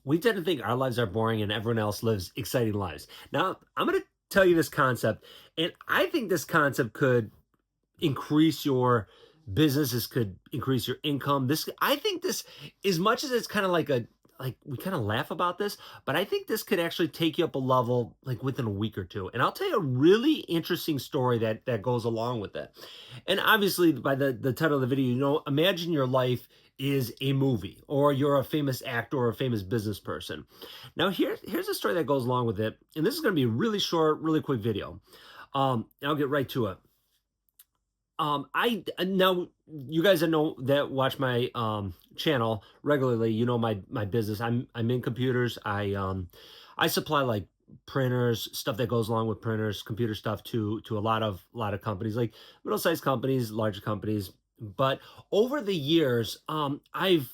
we tend to think our lives are boring and everyone else lives exciting lives. Now, I'm going to tell you this concept, and I think this concept could increase your business. This could increase your income. This, I think this, as much as it's kind of like a, like we kind of laugh about this, but I think this could actually take you up a level like within a week or two. And I'll tell you a really interesting story that goes along with it. And obviously, by the title of the video, imagine your life is a movie, or you're a famous actor or a famous business person. Now, here's a story that goes along with it, and this is going to be a really short, really quick video. And I'll get right to it. I now you guys that know that watch my channel regularly, my business. I'm in computers. I supply like printers, stuff that goes along with printers, computer stuff to a lot of companies, like middle-sized companies, larger companies. But over the years, I've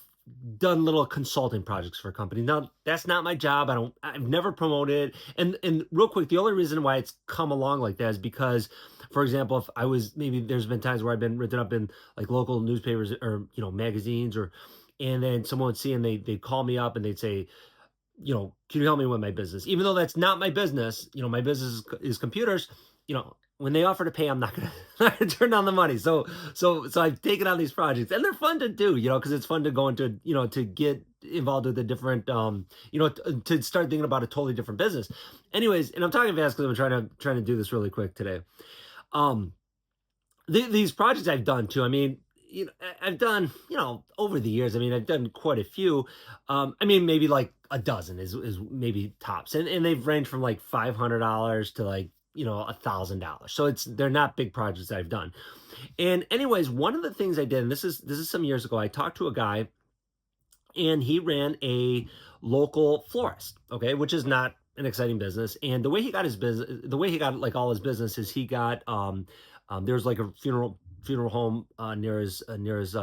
done little consulting projects for companies. Now, that's not my job. I've never promoted. And real quick, the only reason why it's come along like that is because, for example, if I was, maybe there's been times where I've been written up in like local newspapers or, magazines, and then someone would see and they'd call me up and they'd say, can you help me with my business? Even though that's not my business, my business is computers, when they offer to pay, I'm not gonna, not gonna turn down the money. So I've taken on these projects, and they're fun to do, because it's fun to go into, to get involved with a different, to start thinking about a totally different business. Anyways, and I'm talking fast because I'm trying to do this really quick today. These projects I've done too. I mean, I've done, over the years. I mean, I've done quite a few. I mean, maybe like a dozen is maybe tops, and they've ranged from like $500 to like $1,000. So they're not big projects that I've done. And anyways, one of the things I did, and this is some years ago, I talked to a guy, and he ran a local florist, okay, which is not an exciting business. And the way he got his business, the way he got like all his business is he got there's like a funeral home near his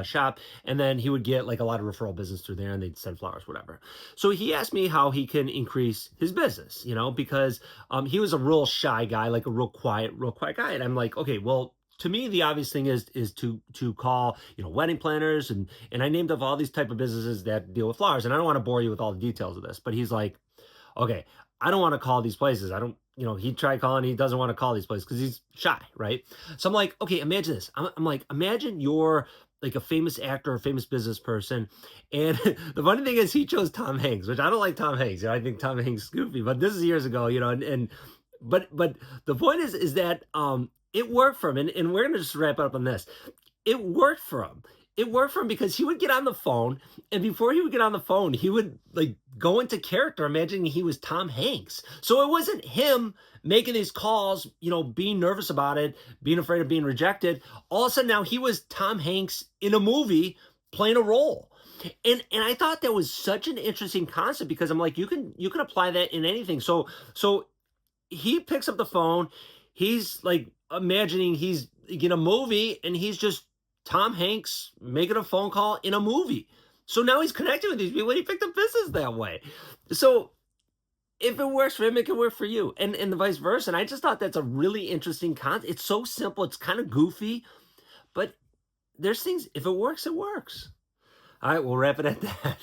shop, and then he would get like a lot of referral business through there, and they'd send flowers, whatever. So he asked me how he can increase his business, because he was a real shy guy, like a real quiet guy. And I'm like, okay, well, to me, the obvious thing is to call, wedding planners, and I named up all these type of businesses that deal with flowers. And I don't want to bore you with all the details of this, but he's like, okay, I don't want to call these places. I don't, he tried calling, he doesn't want to call these places because he's shy, right? So I'm like, okay, imagine this. I'm like, imagine you're like a famous actor or famous business person. And the funny thing is he chose Tom Hanks, which I don't like Tom Hanks. I think Tom Hanks is goofy, but this is years ago, but the point is that it worked for him. And we're gonna just wrap up on this. It worked for him. It worked for him because he would get on the phone, and before he would get on the phone, he would like go into character, imagining he was Tom Hanks. So it wasn't him making these calls, being nervous about it, being afraid of being rejected. All of a sudden now he was Tom Hanks in a movie playing a role. And I thought that was such an interesting concept, because I'm like, you can apply that in anything. So he picks up the phone, he's like imagining he's in a movie, and he's just Tom Hanks making a phone call in a movie. So now he's connecting with these people, and he picked up business that way. So if it works for him, it can work for you, and the vice versa. And I just thought that's a really interesting concept. It's so simple. It's kind of goofy, but there's things, if it works, it works. All right, we'll wrap it at that.